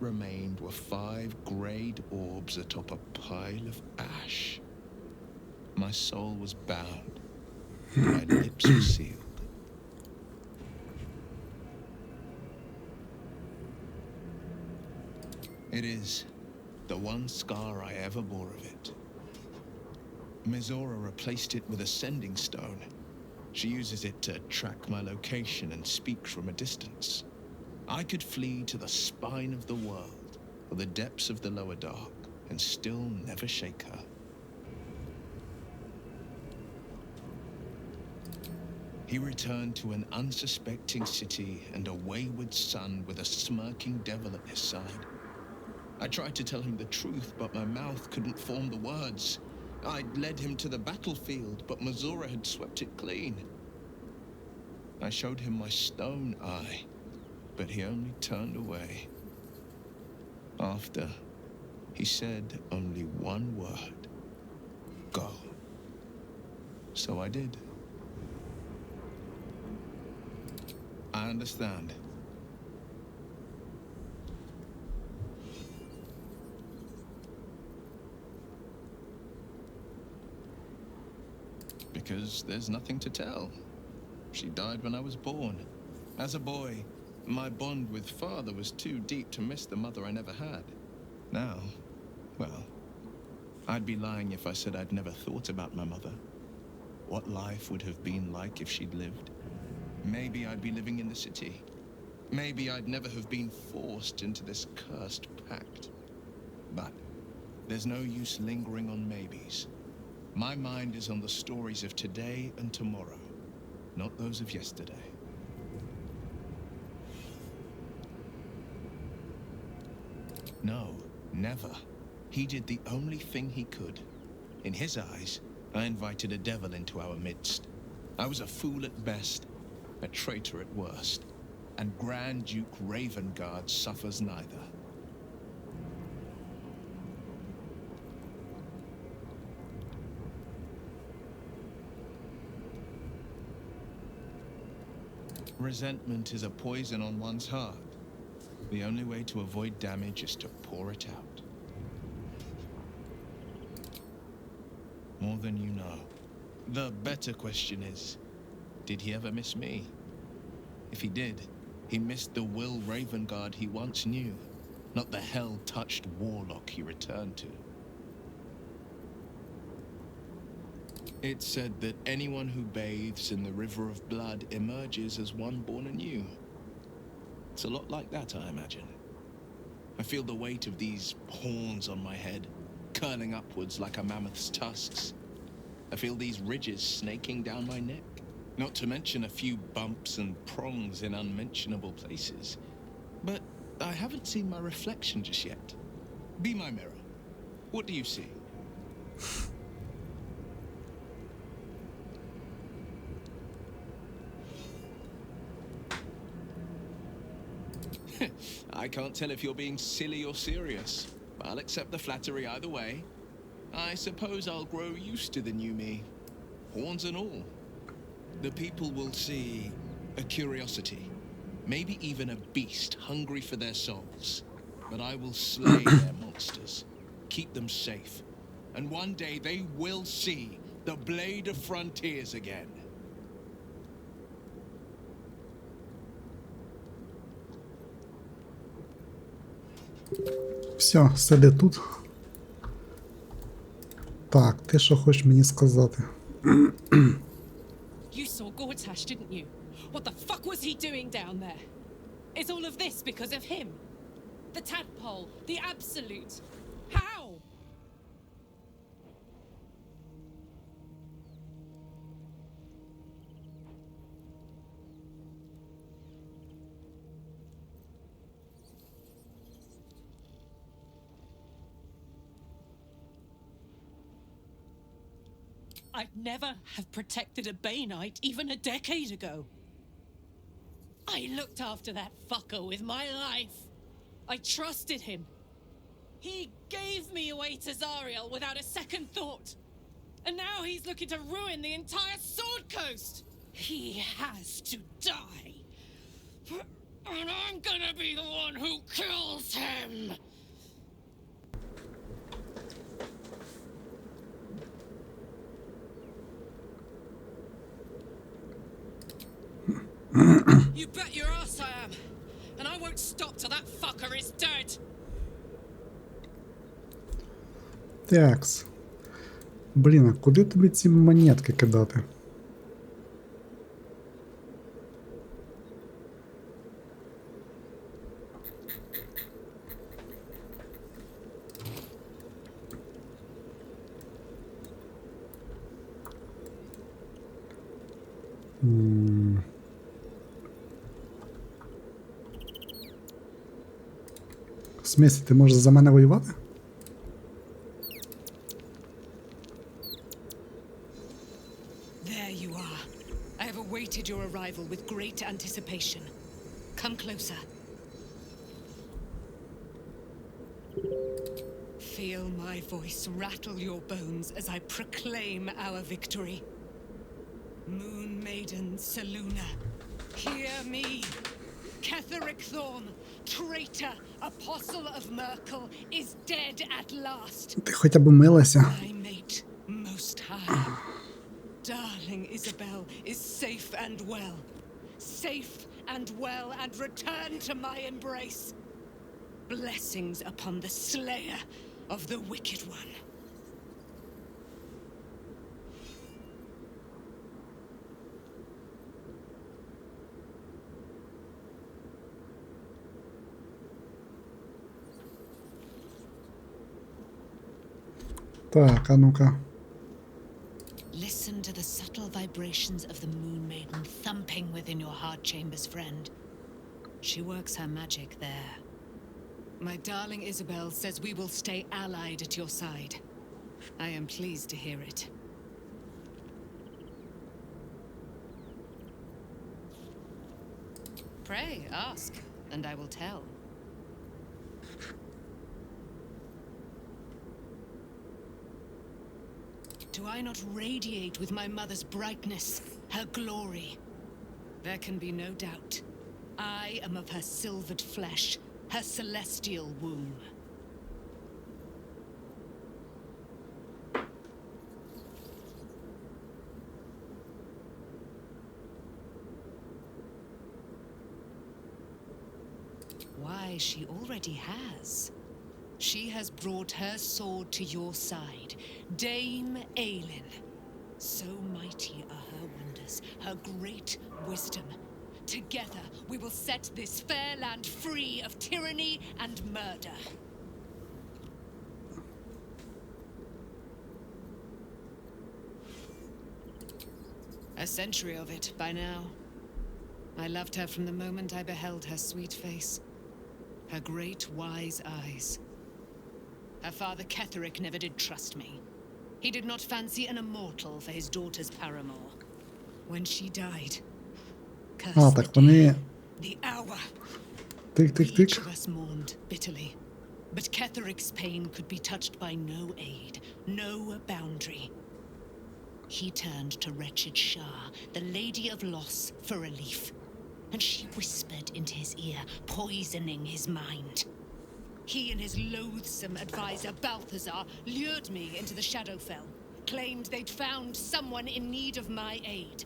remained were 5 greyed orbs atop a pile of ash. My soul was bound, my lips were sealed. It is the one scar I ever bore of it. Mizora replaced it with a sending stone. She uses it to track my location and speak from a distance. I could flee to the spine of the world, or the depths of the lower dark, and still never shake her. He returned to an unsuspecting city and a wayward son with a smirking devil at his side. I tried to tell him the truth, but my mouth couldn't form the words. I'd led him to the battlefield, but Mizora had swept it clean. I showed him my stone eye, but he only turned away. After, he said only one word: go. So I did. I understand. Because there's nothing to tell. She died when I was born. As a boy, my bond with father was too deep to miss the mother I never had. Now, well, I'd be lying if I said I'd never thought about my mother. What life would have been like if she'd lived. Maybe I'd be living in the city. Maybe I'd never have been forced into this cursed pact. But there's no use lingering on maybes. My mind is on the stories of today and tomorrow, not those of yesterday. No, never. He did the only thing he could. In his eyes, I invited a devil into our midst. I was a fool at best, a traitor at worst, and Grand Duke Ravengard suffers neither. Resentment is a poison on one's heart. The only way to avoid damage is to pour it out. More than you know. The better question is, did he ever miss me? If he did, he missed the Will Ravengard he once knew, not the hell-touched warlock he returned to. It's said that anyone who bathes in the river of blood emerges as one born anew. It's a lot like that, I imagine. I feel the weight of these horns on my head, curling upwards like a mammoth's tusks. I feel these ridges snaking down my neck. Not to mention a few bumps and prongs in unmentionable places. But I haven't seen my reflection just yet. Be my mirror. What do you see? I can't tell if you're being silly or serious. I'll accept the flattery either way. I suppose I'll grow used to the new me. Horns and all. The people will see a curiosity. Maybe even a beast hungry for their souls. But I will slay their monsters. Keep them safe. And one day they will see the Blade of Frontiers again. Все, сиди тут. Так, ти що хочеш мені сказати? You saw Gortash, didn't you? What the fuck was he doing down there? Is all of this because of him? The tadpole, the absolute. How? I'd never have protected a Bay Knight even a decade ago. I looked after that fucker with my life. I trusted him. He gave me away to Zariel without a second thought. And now he's looking to ruin the entire Sword Coast. He has to die. And I'm gonna be the one who kills him! You bet your ass I am! And I won't stop till that fucker is dead! Такс. Блін, а куди тобі ці монетки кидати? В смислі, ти можеш за мене воювати? There you are. I have awaited your arrival with great anticipation. Come closer. Feel my voice rattle your bones as I proclaim our victory. Moon Maiden Seluna, hear me. Ketheric Thorn, traitor, apostle of Merkel, is dead at last. Ти хоча б милася. My mate, most high. Darling Isabel is safe and well. Safe and well and return to my embrace. Blessings upon the slayer of the wicked one. Так, а ну-ка. Listen to the subtle vibrations of the Moon Maiden thumping within your heart chambers, friend. She works her magic there. My darling Isabel says we will stay allied at your side. I am pleased to hear it. Pray, ask, and I will tell. Do I not radiate with my mother's brightness, her glory? There can be no doubt. I am of her silvered flesh, her celestial womb. Why, she already has. She has brought her sword to your side, Dame Aelin. So mighty are her wonders, her great wisdom. Together we will set this fair land free of tyranny and murder. A century of it by now. I loved her from the moment I beheld her sweet face, her great wise eyes. Her father Ketheric never did trust me. He did not fancy an immortal for his daughter's paramour. When she died, cursed так the вони... day, the hour. Тик-тик-тик. Each of us mourned bitterly, but Ketheric's pain could be touched by no aid, no boundary. He turned to wretched Shah, the Lady of Loss, for relief, and she whispered into his ear, poisoning his mind. He and his loathsome advisor, Balthazar, lured me into the Shadowfell, claimed they'd found someone in need of my aid.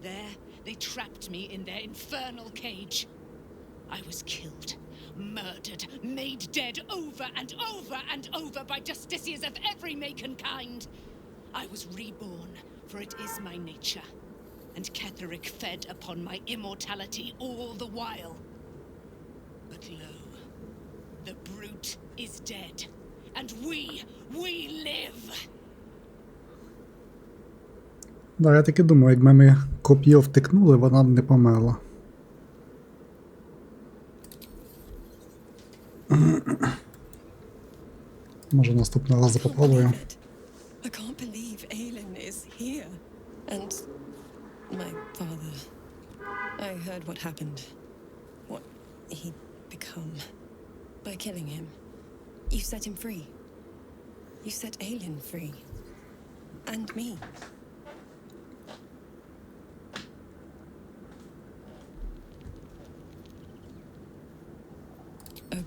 There, they trapped me in their infernal cage. I was killed, murdered, made dead over and over and over by justiciars of every make and kind. I was reborn, for it is my nature, and Ketheric fed upon my immortality all the while. But lo, the brute is dead, and we live! Да, я таки думаю, якби ми коп'є втикнули, вона б не померла. Може наступного разу попробую. I can't believe Aelin is here. And my father. I heard what happened. What he'd become. By killing him. You set him free. You set Aelin free. And me.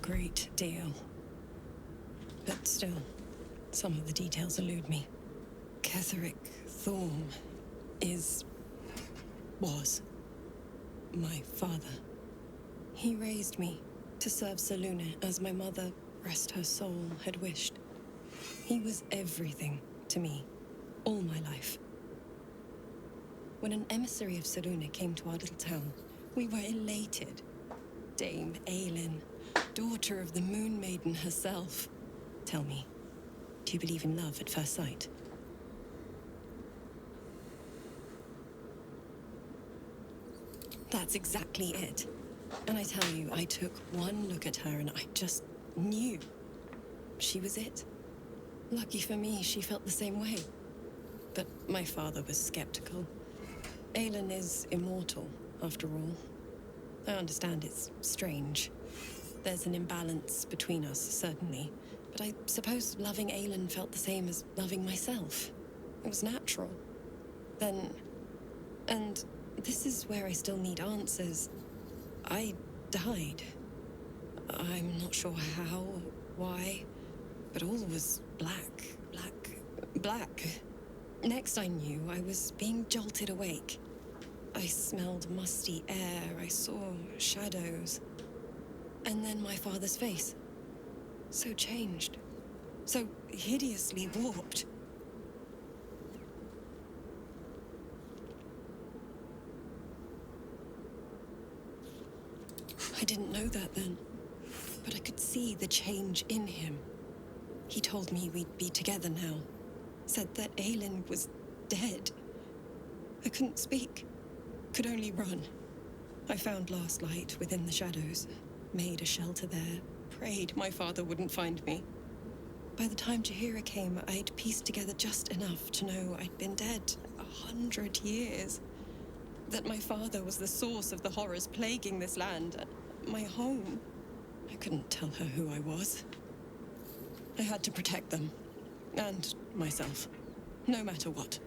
great deal. But still, some of the details elude me. Ketheric Thorm was my father. He raised me to serve Selûne as my mother, rest her soul, had wished. He was everything to me, all my life. When an emissary of Selûne came to our little town, we were elated. Dame Aelin, daughter of the Moon Maiden herself. Tell me, do you believe in love at first sight? That's exactly it. And I tell you, I took one look at her and I just knew she was it. Lucky for me, she felt the same way. But my father was skeptical. Aelin is immortal, after all. I understand it's strange. There's an imbalance between us, certainly. But I suppose loving Aelin felt the same as loving myself. It was natural. Then... and this is where I still need answers. I died. I'm not sure how, why, but all was black. Next I knew, I was being jolted awake. I smelled musty air, I saw shadows. And then my father's face. So changed. So hideously warped. I didn't know that then, but I could see the change in him. He told me we'd be together now. Said that Aelin was dead. I couldn't speak. Could only run. I found last light within the shadows. Made a shelter there. Prayed my father wouldn't find me. By the time Jaheira came, I'd pieced together just enough to know I'd been dead 100 years. That my father was the source of the horrors plaguing this land. My home. I couldn't tell her who I was. I had to protect them. And myself. No matter what.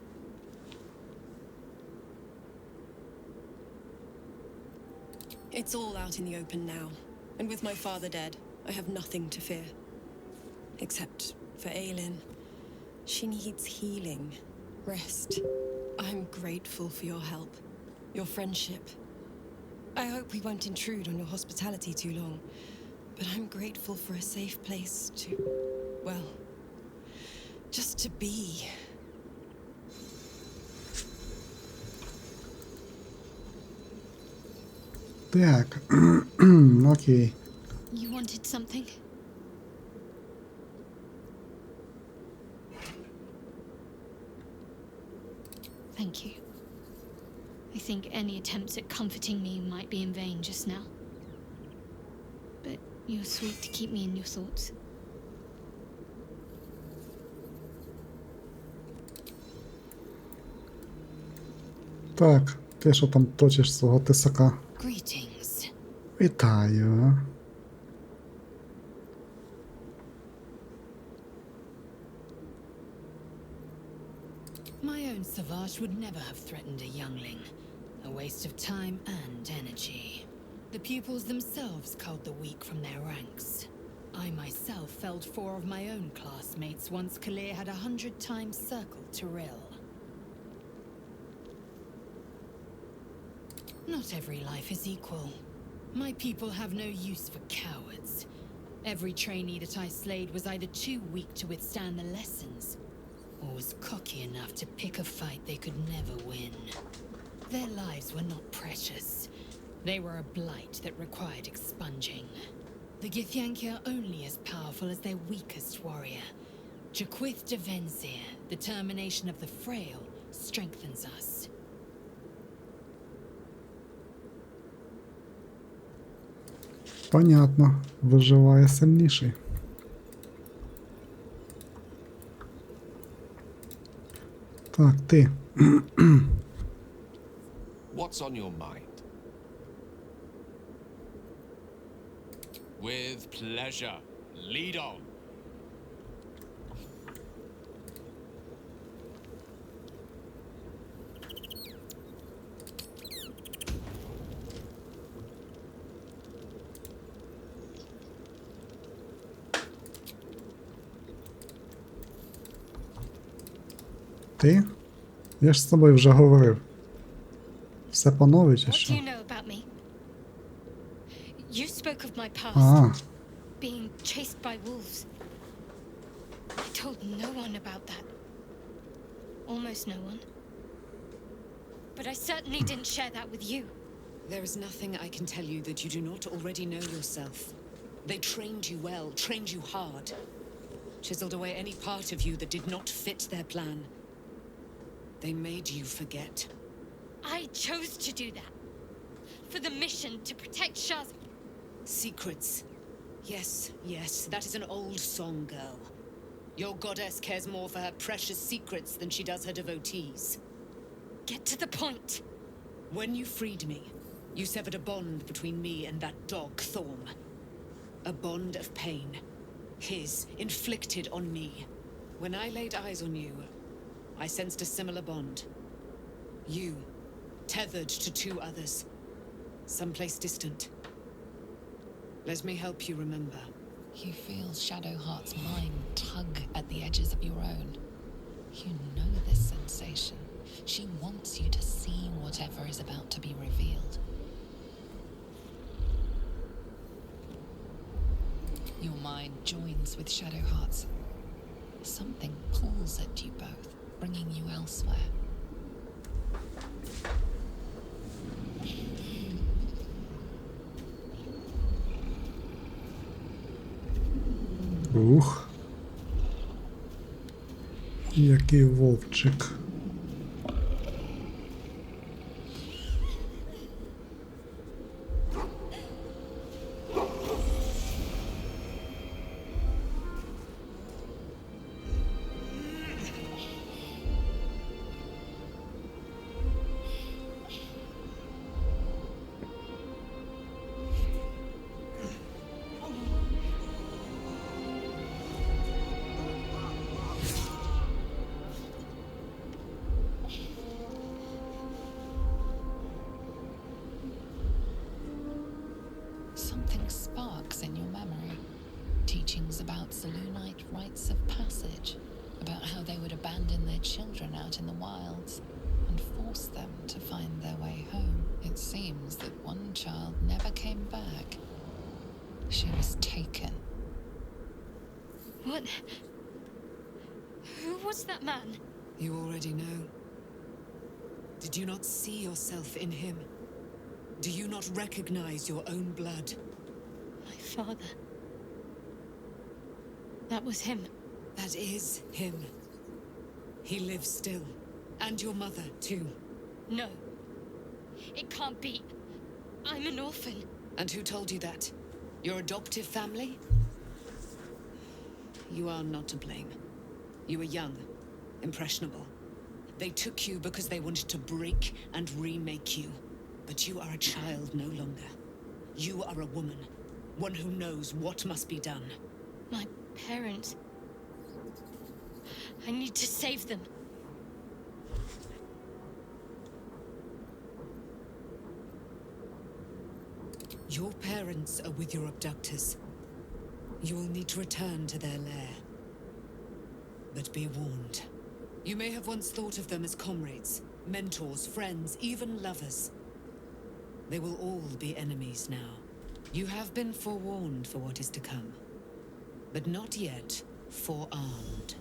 It's all out in the open now. And with my father dead, I have nothing to fear. Except for Aelin. She needs healing. Rest. I'm grateful for your help. Your friendship. I hope we won't intrude on your hospitality too long. But I'm grateful for a safe place to... well... just to be. Так, окей. You wanted something? Thank you. I think any attempts at comforting me might be in vain just now. But you're sweet to keep me in your thoughts. Так, ти що там точиш свого тисака? Greetings. Вітаю. My own Savage would never have threatened a youngling. A waste of time and energy. The pupils themselves culled the weak from their ranks. I myself felled 4 of my own classmates once Kalir had 100 times circled Tyrell. Not every life is equal. My people have no use for cowards. Every trainee that I slayed was either too weak to withstand the lessons, or was cocky enough to pick a fight they could never win. Their lives were not precious. They were a blight that required expunging. The Githyanki are only as powerful as their weakest warrior. Jaquith de Venzir, the termination of the frail, strengthens us. Понятно. Виживає сильніший. Так, ти. What's on your mind? With pleasure. Lead on. Ти? Я ж з тобою вже говорив. Все по новій чи What що? do you know about me? You spoke of my past, А, being chased by wolves. I told no one about that. Almost no one. But I certainly didn't share that with you. There is nothing I can tell you that you do not already know yourself. They trained you well, trained you hard. Chiseled away any part of you that did not fit their plan. They made you forget. I chose to do that. For the mission to protect Shaz. Secrets. Yes, yes, that is an old song, girl. Your goddess cares more for her precious secrets than she does her devotees. Get to the point. When you freed me, you severed a bond between me and that dog, Thorm. A bond of pain. His, inflicted on me. When I laid eyes on you, I sensed a similar bond. You, tethered to two others. Someplace distant. Let me help you remember. You feel Shadowheart's mind tug at the edges of your own. You know this sensation. She wants you to see whatever is about to be revealed. Your mind joins with Shadowheart's. Something pulls at you both, bringing you elsewhere. ух. Який вовчик. Something sparks in your memory. Teachings about Selûnite rites of passage, about how they would abandon their children out in the wilds and force them to find their way home. It seems that one child never came back. She was taken. What? Who was that man? You already know. Did you not see yourself in him? Do you not recognize your own blood? My father. That was him. That is him. He lives still. And your mother, too. No. It can't be. I'm an orphan. And who told you that? Your adoptive family? You are not to blame. You were young, impressionable. They took you because they wanted to break and remake you. But you are a child no longer. You are a woman. One who knows what must be done. My parents. I need to save them. Your parents are with your abductors. You will need to return to their lair. But be warned. You may have once thought of them as comrades, mentors, friends, even lovers. They will all be enemies now. You have been forewarned for what is to come, but not yet forearmed.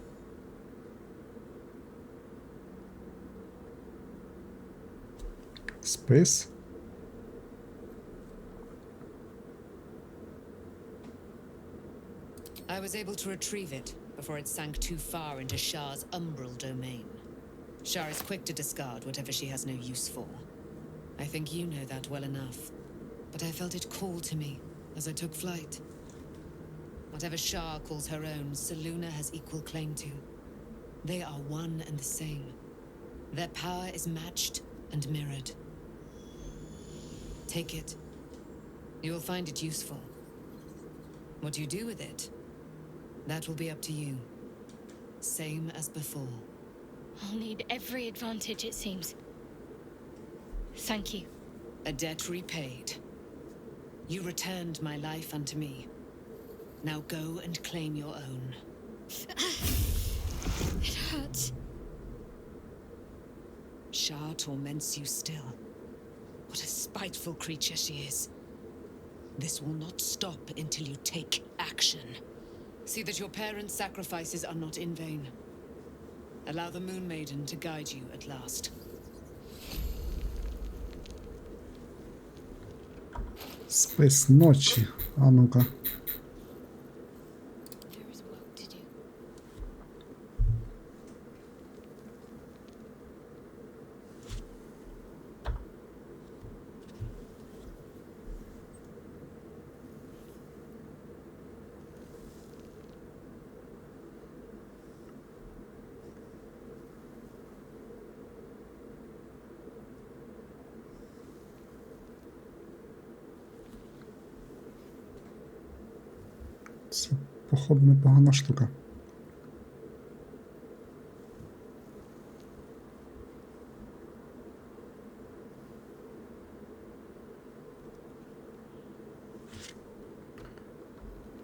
Спис. I was able to retrieve it before it sank too far into Shah's umbral domain. Shah is quick to discard whatever she has no use for. I think you know that well enough. But I felt it call to me as I took flight. Whatever Shah calls her own, Selûne has equal claim to. They are one and the same. Their power is matched and mirrored. Take it. You will find it useful. What you do with it, that will be up to you. Same as before. I'll need every advantage, it seems. Thank you. A debt repaid. You returned my life unto me. Now go and claim your own. It hurts. Shar torments you still. What a spiteful creature she is. This will not stop until you take action. See that your parents' sacrifices are not in vain. Allow the Moon Maiden to guide you at last. Спис ночі. А ну-ка. There is work to do. Це, походу, непогана штука.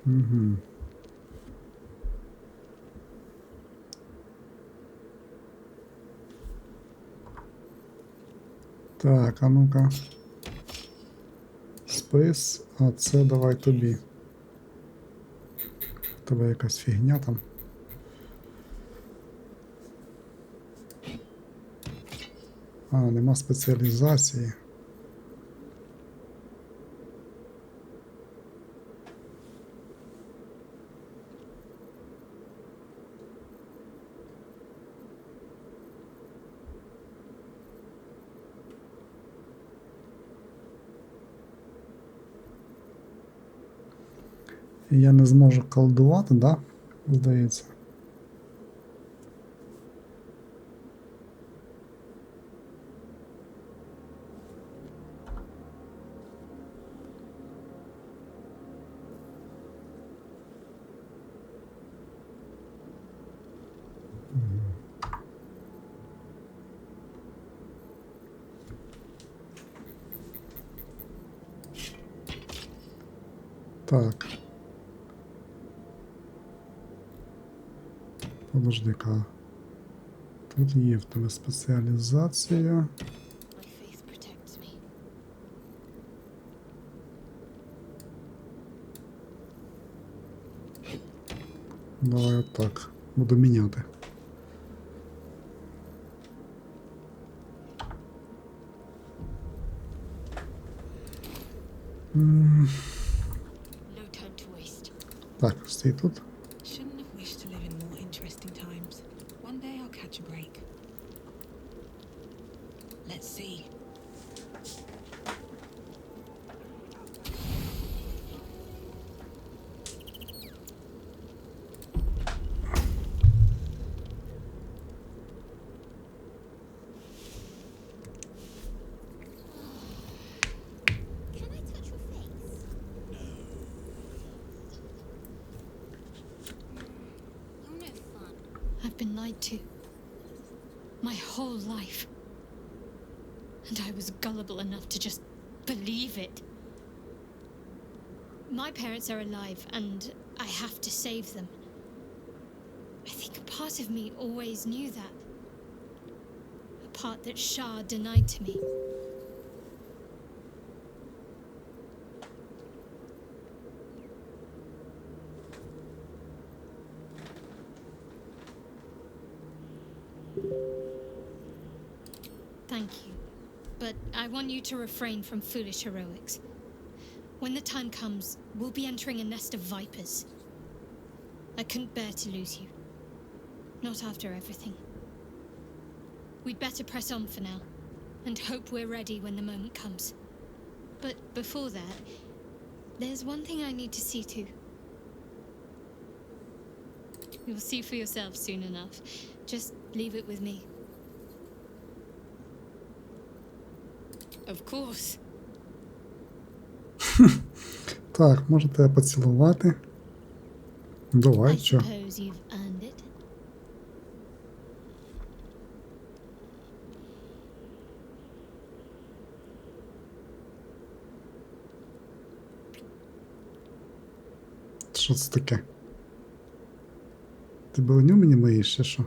Угу. Так, а ну-ка. Спис, а це давай тобі. У тебе якась фігня там. А, нема спеціалізації. Я не зможу колдувати, да? Здається. Так. Подожди-ка. Тут є в тебе спеціалізація. My faith protects me. Давай отак. Буду міняти. No time to waste. Так, стій тут. Shouldn't have wished to live in more interesting times. One day I'll catch a break. Let's see. Can I touch your face? Oh, no fun. I've been lied to. My whole life. And I was gullible enough to just believe it. My parents are alive, and I have to save them. I think a part of me always knew that. A part that Shah denied to me. Thank you. But I want you to refrain from foolish heroics. When the time comes, we'll be entering a nest of vipers. I couldn't bear to lose you. Not after everything. We'd better press on for now, and hope we're ready when the moment comes. But before that, there's one thing I need to see to. You'll see for yourself soon enough. Just leave it with me. Of course. Так, можете поцілувати. Давай, I що? suppose you've earned it. Що це таке? Ти броню мені миєш, чи що?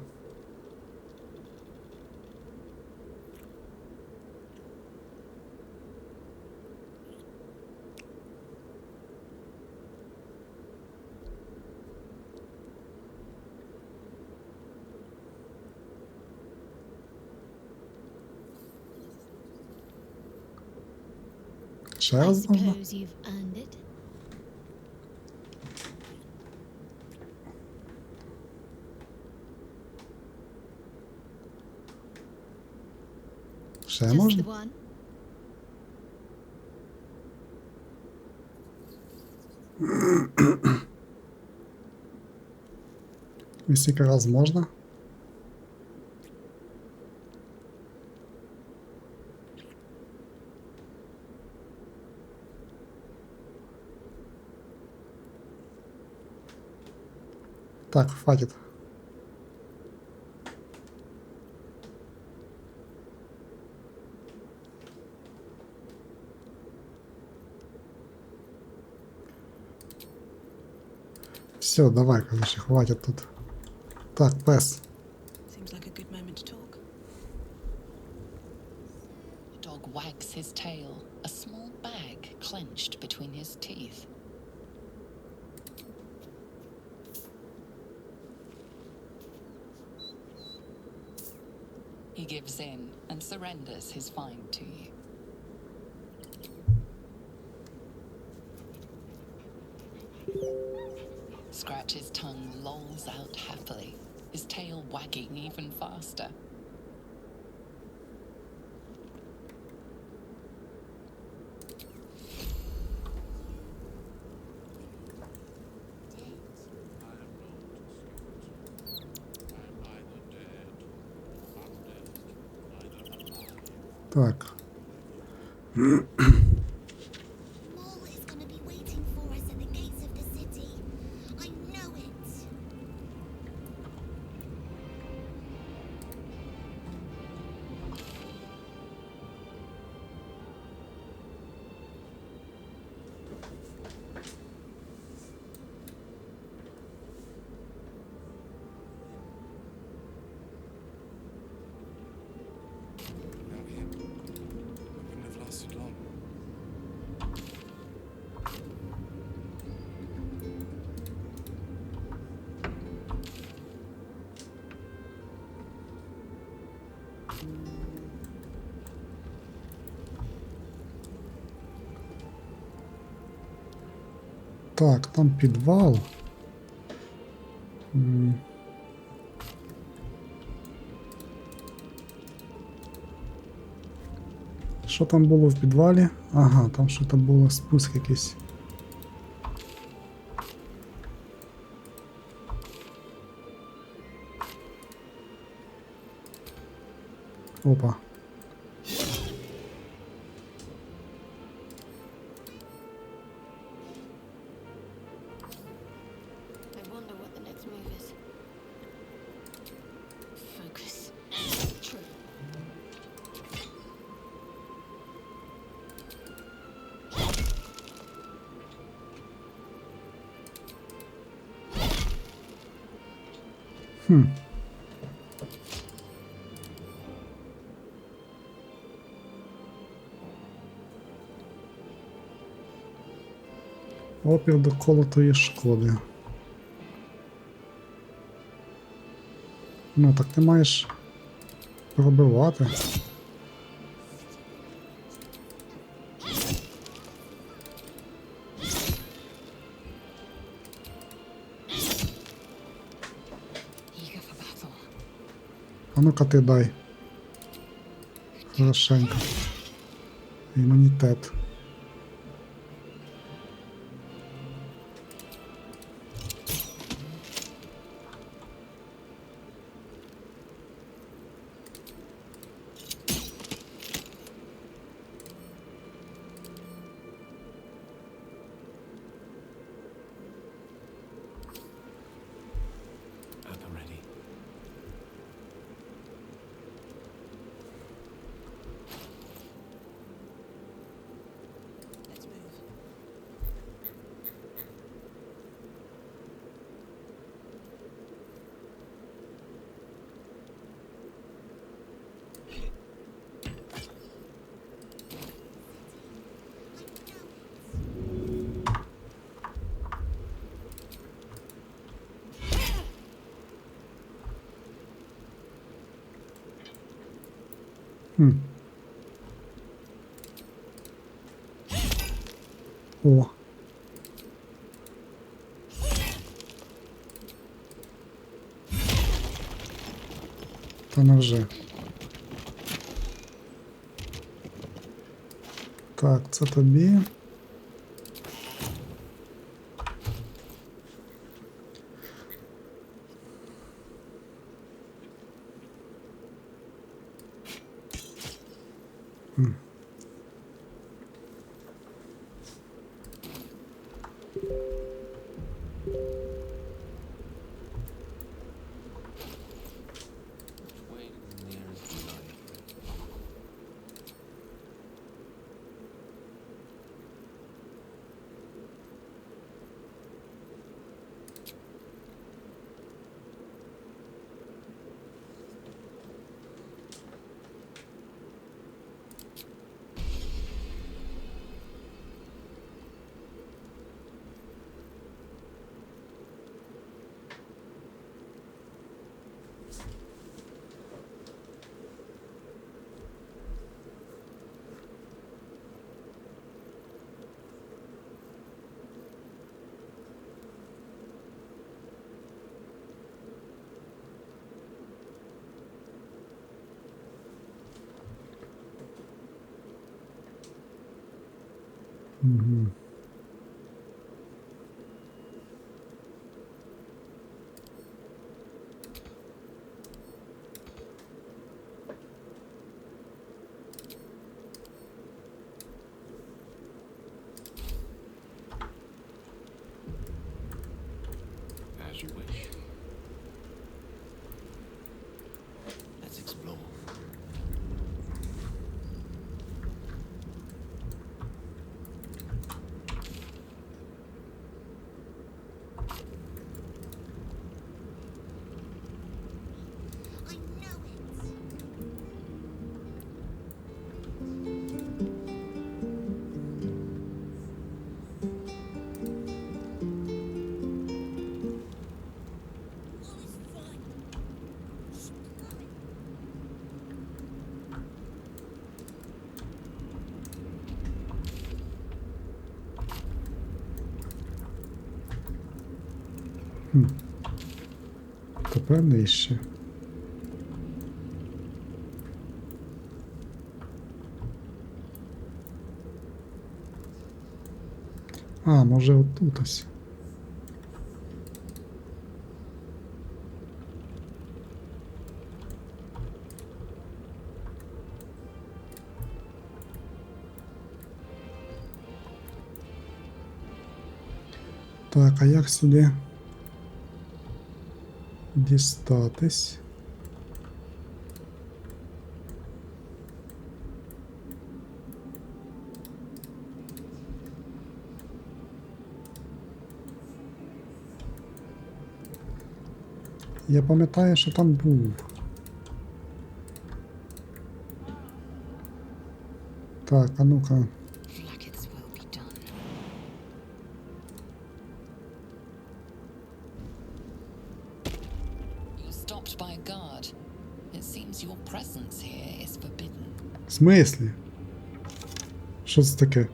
Ще I раз можна? suppose you've earned it. Ще Just можна? the one. І скільки раз можна? Так, хватит. Все, давай, короче, хватит тут. Так, пес. Seems like a good moment to talk. The dog wags his tail, a small bag clenched between his teeth. He gives in and surrenders his find to you. Scratch's tongue lolls out happily, his tail wagging even faster. Так. Mole is going to be waiting for us at the gates of the city. I know it. Without him, I wouldn't have lasted long. Так, там підвал. Що там було в підвалі? Ага, там що там було, спуск якийсь. Опа. I wonder what the next move is. Focus. True. Опір до колотої шкоди. Ну, так ти маєш пробивати. Eager for battle. А ну-ка ти дай. Хорошенько. Імунітет. At the ready. Let's move. Та невже. Так, це тобі. Угу. As you wish. Let's explore. I know it. All is fine. Keep going. Тепер нижче. А, може отут ось. Так, а як сюди дістатись? Я пам'ятаю, що там був. Так, а ну-ка. Flackets will be done. You're stopped by a guard. It seems your presence here is forbidden. В смислі? Що це таке?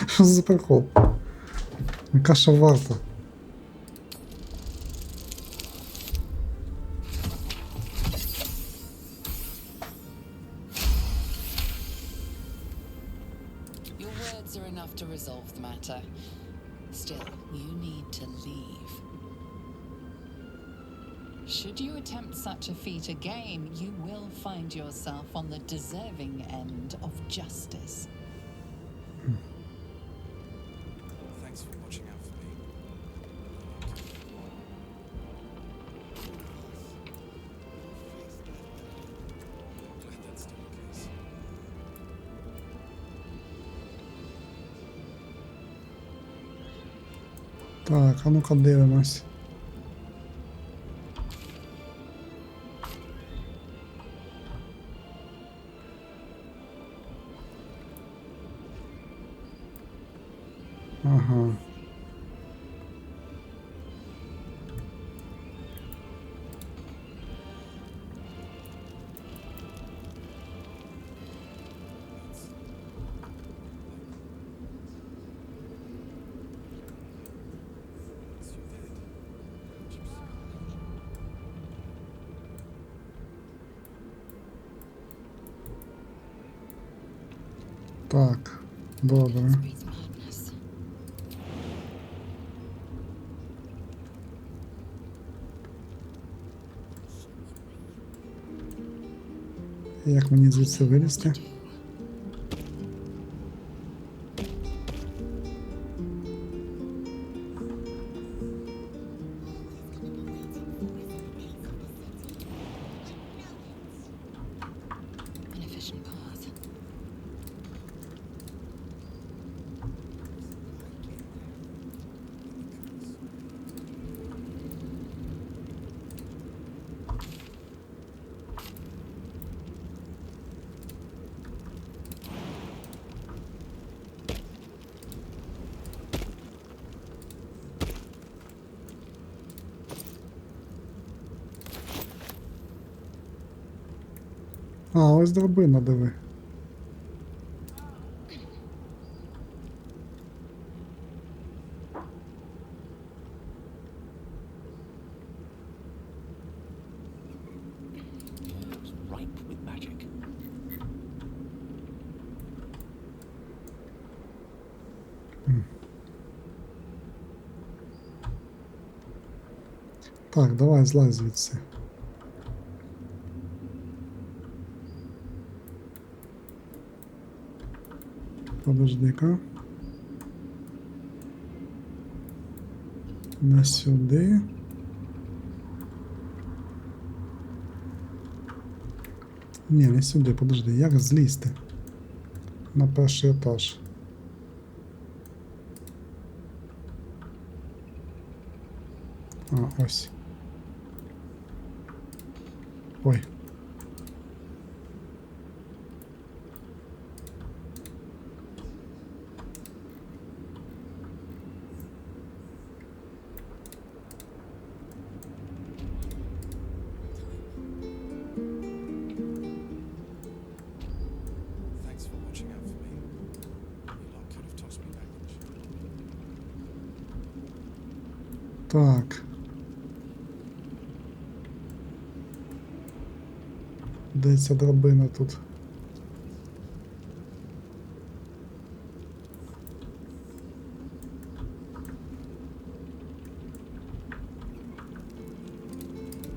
Що за прикол? Яка ще варта? Your words are enough to resolve the matter. Still, you need to leave. Should you attempt such a feat again, you will find yourself on the deserving end of justice. Thanks for watching out for me. Glad that's still the case. Так, а ну-ка дивимось. Ага. Так, добре. Breeds madness. Як мені звідси вилізти? An efficient path. А, ось драбина, диви. It's ripe with magic. Так, давай злазь звідси. Подожди-ка. Не сюди. Ні, не сюди, подожди, як злізти? На перший етаж. А, ось. Ой. Thanks for watching out for me. You lot could have tossed me back. Так. Де ця драбина тут?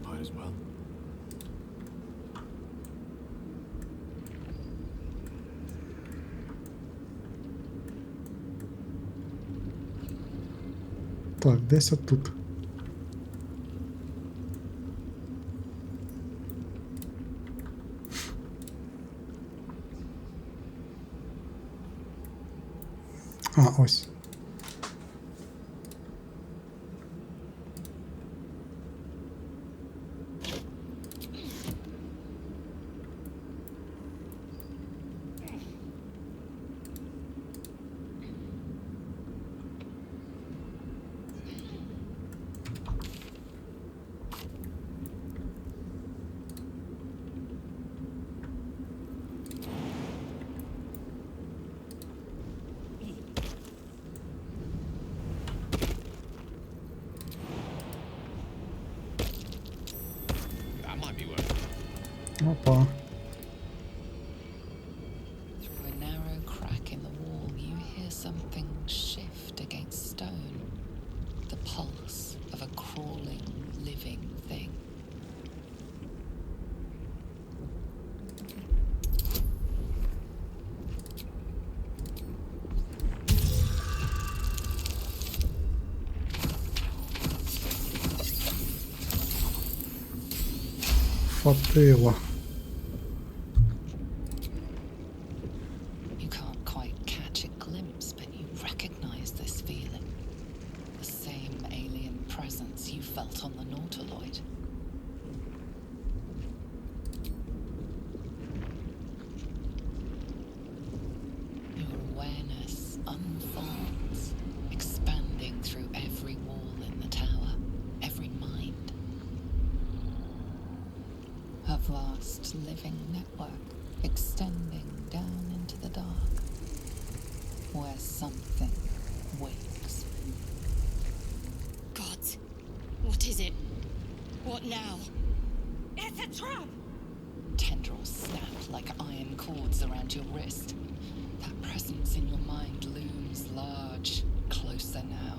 Might as well. Так, десь отут. А, ось. That might be worth it. Опа. Through a narrow crack in the wall, you hear something shift against stone. The pulse of a crawling, living thing. Фатила. You can't quite catch a glimpse, but you recognize this feeling. The same alien presence you felt on the Nautiloid. Your awareness unfolds, expanding through every wall in the tower, every mind. A vast living network extending down into the dark, where something wakes. God, what is it? What now? It's a trap! tendrils snap like iron cords around your wrist. That presence in your mind looms large, closer now.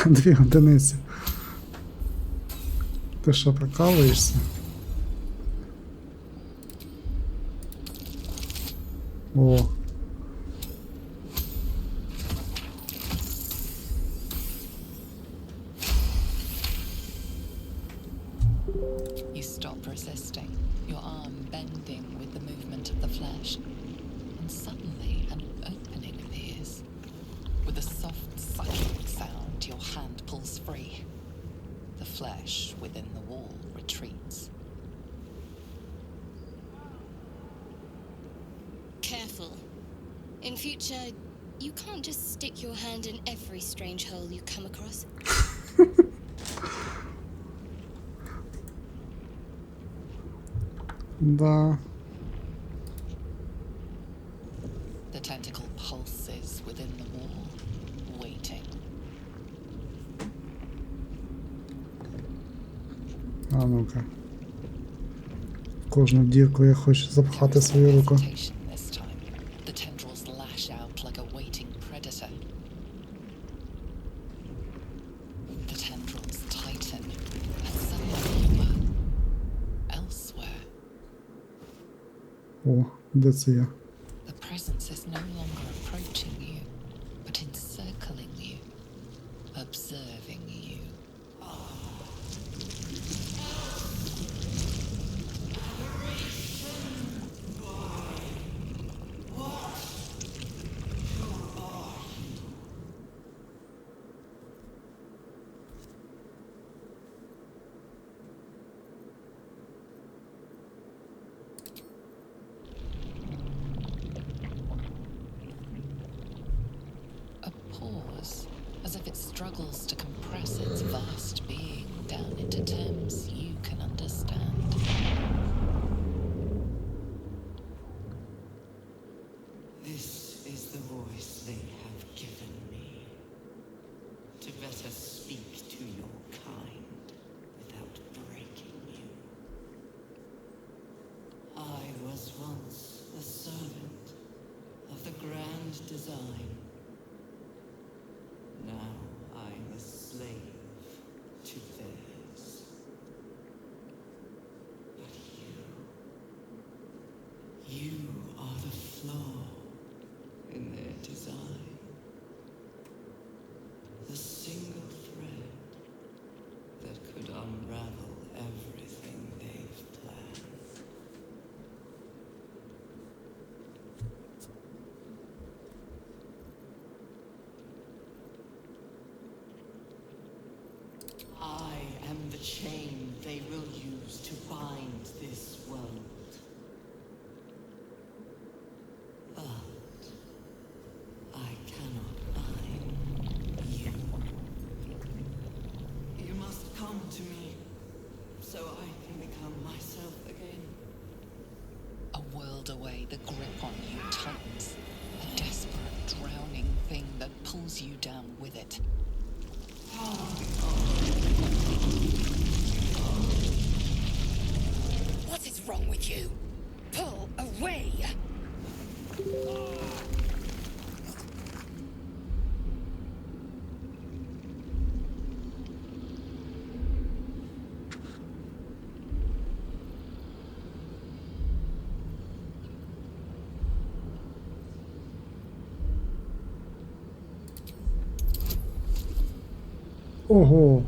Дві одиниці. Ти що, прикалуєшся? О. You stop resisting, your arm bending with the movement of the flesh, and suddenly an opening appears. With a soft, sucking sound, your hand pulls free. The flesh within the wall retreats. Careful. In future, you can't just stick your hand in every strange hole you come across. Да. The tentacle pulses within the wall, waiting. А ну-ка. В кожну дірку я хочу запхати свою руку. Hesitation this time. The tendrils lash out like a waiting predator. The tendrils tighten, and suddenly you are elsewhere. О, де це я? The presence is no longer approaching you, but encircling you, observing you. A pause, as if it struggles to compress its vast being down into terms you can understand. This is the voice they have given me, to better speak to your kind without breaking you. I was once a servant of the grand design. Now I'm a slave to theirs. But you are the flaw in their design. The single thread that could unravel everything they've planned. I am the chain they will use to bind this world. But I cannot bind you. You must come to me so I can become myself again. A world away, the grip on you tightens. A desperate, drowning thing that pulls you down with it. What is wrong with you? Pull away! Ого.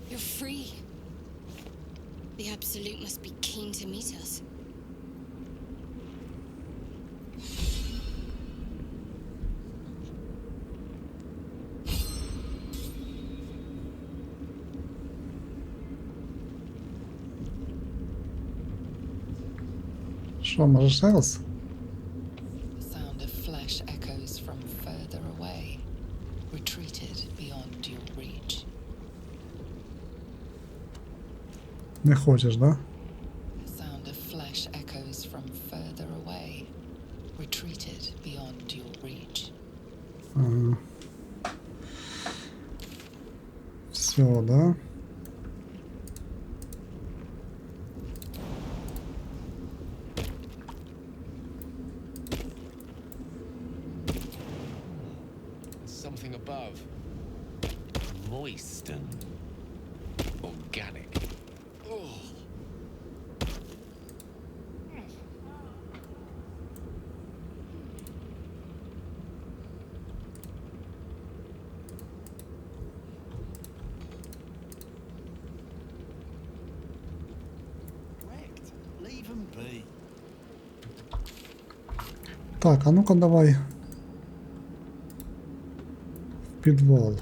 You're free. The Absolute must be keen to meet us. Що, може ще раз? The sound of flesh echoes from further away, retreated beyond your reach. Не хочеш, да? The sound of flesh echoes from further away, retreated beyond your reach. Ага. Все, да? Something above. Moist and organic. Oh. Wrecked. Leave them be. Так, а ну-ка давай. В підвал.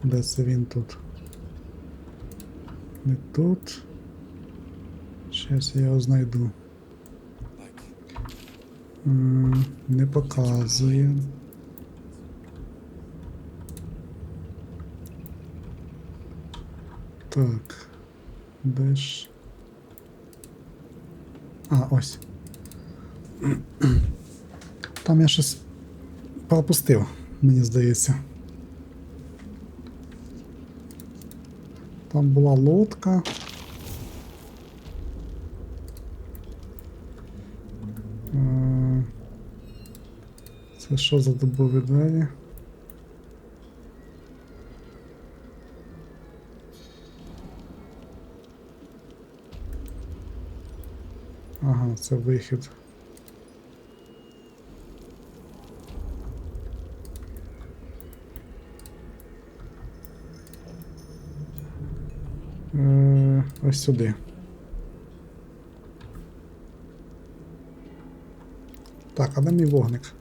Де це він тут? Не тут. Щас я його знайду. Не показує. Так. Де ж? А, ось. Там я щось пропустив, мені здається. Там була лодка. Це що за дубові двері? Ага, це вихід. Ось сюди. Так, а де мій вогник?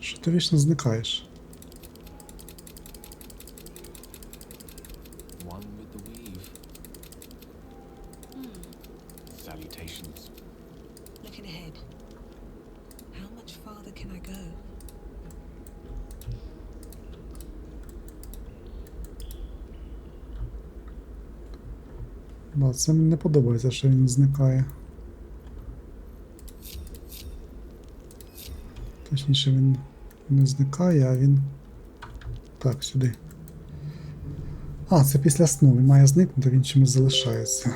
Що ти вічно зникаєш? One with the weave. Salutations. Looking ahead. How much farther can I go? Да, це мені не подобається, що він зникає. Точніше, він не зникає, а він... Так, сюди. А, це після сну. Він має зникнути, він чомусь залишається.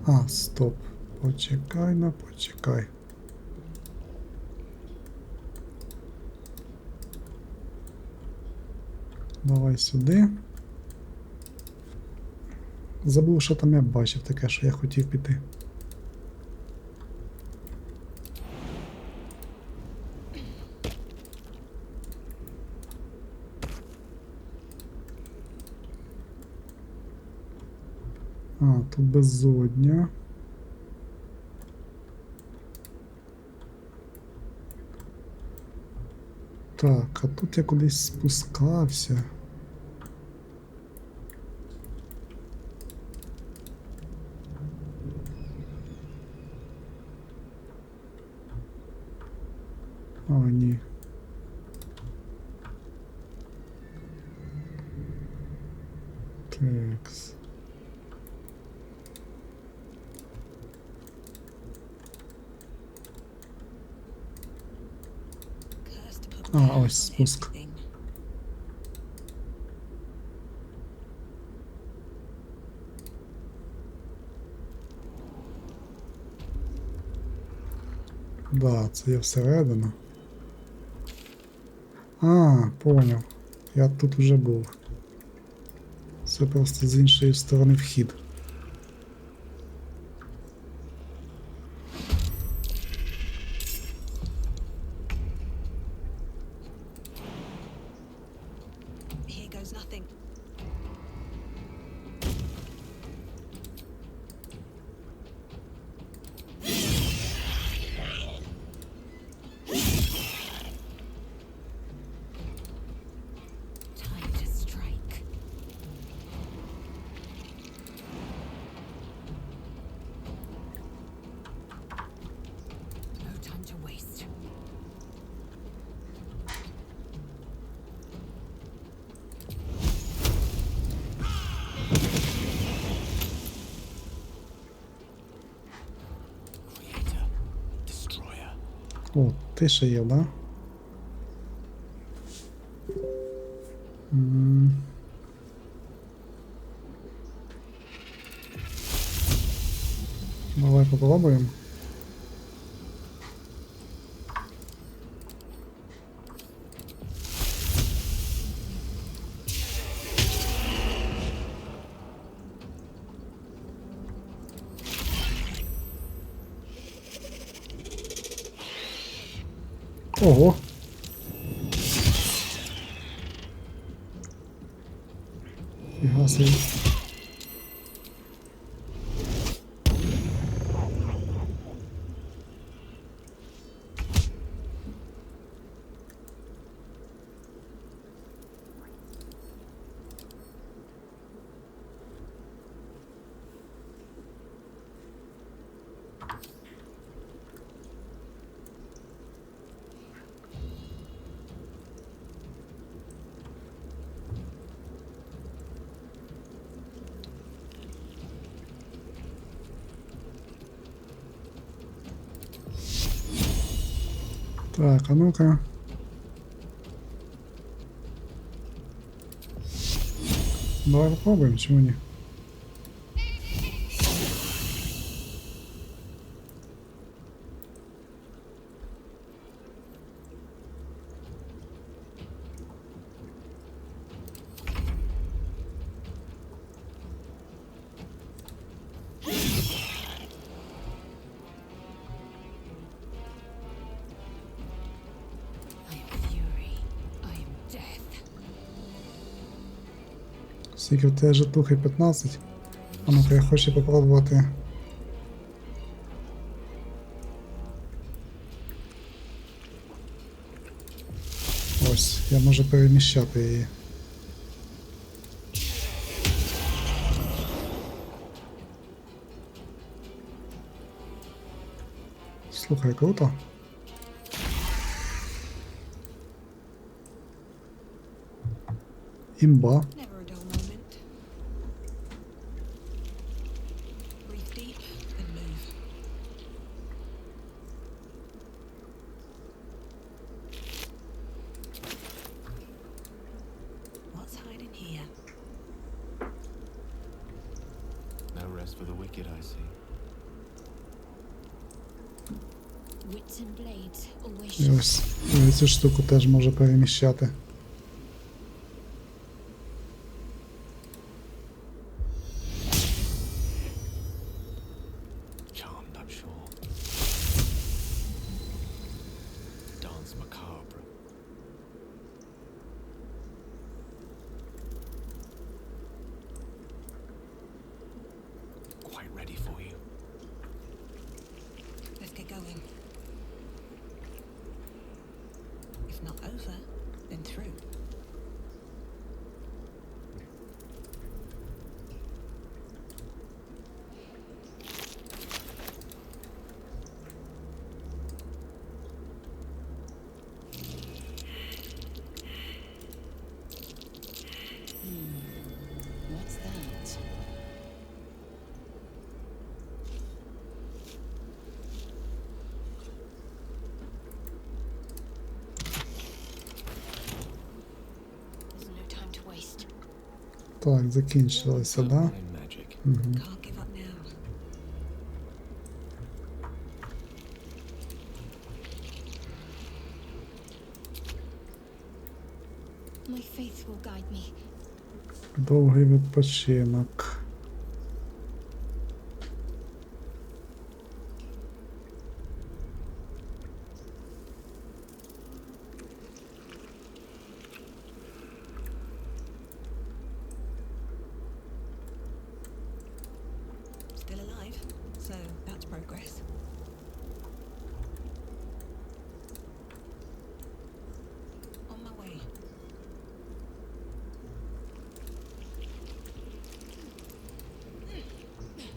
А, стоп. Почекай, ну почекай. Давай сюди. Забув, що там я бачив таке, що я хотів піти. А, тут безодня. Так, а тут я кудись спускався. О, ні. Такс. А, ось спуск. Да, це є всередину. А, поняв. Я тут уже був. Це просто з іншої сторони вхід. О, тиша є, да? Давай попробуємо. Ого! Фіга собі. Так, а ну-ка. Давай попробуем, чему не? Скільки в тебе житухи 15. А ну-ка, я хочу попробувати. Ось, я можу переміщати її. Слухай, круто. Імба. No rest for the wicked, I see. Wits and blades always І ось цю штуку теж може переміщати. Charmed, I'm sure. Dance macabre. Quite ready for you. Let's get going. If not over, then through. What's that? There's no time to waste. Так, закінчилося, да? Online magic. Угу. Can't give up now. My faith will guide me. Довгий відпочинок. Still alive, so that's progress. On my way.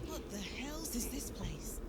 What the hell's is this place?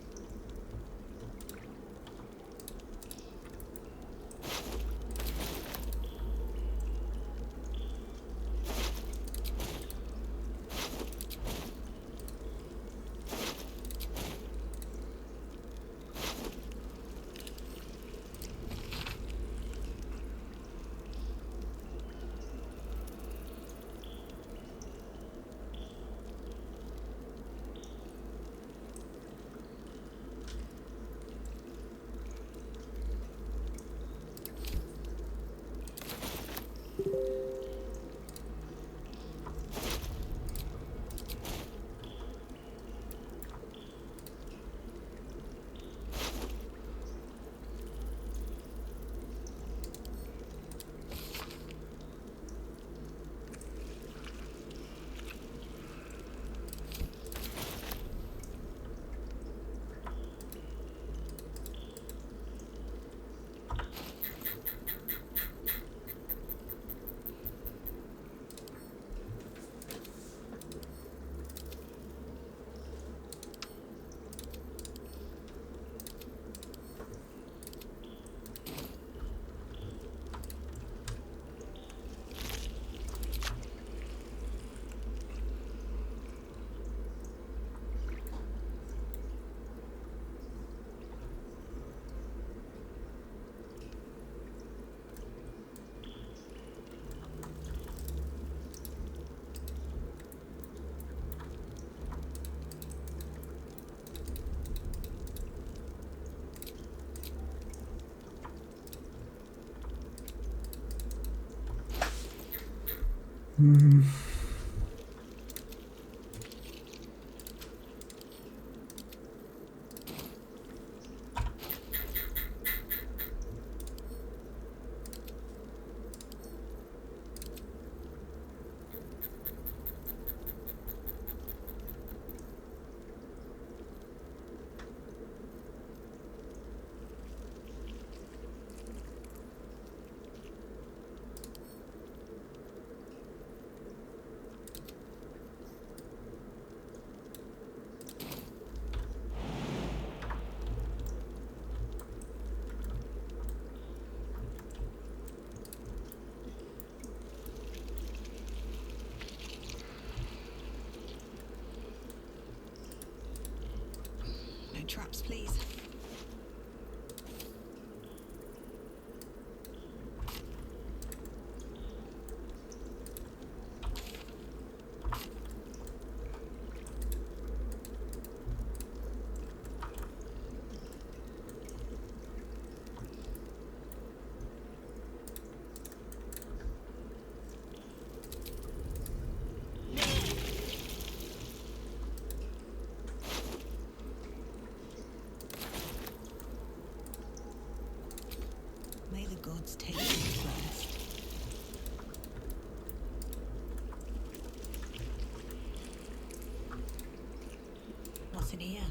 No traps, please. May the gods take you first. What's in here?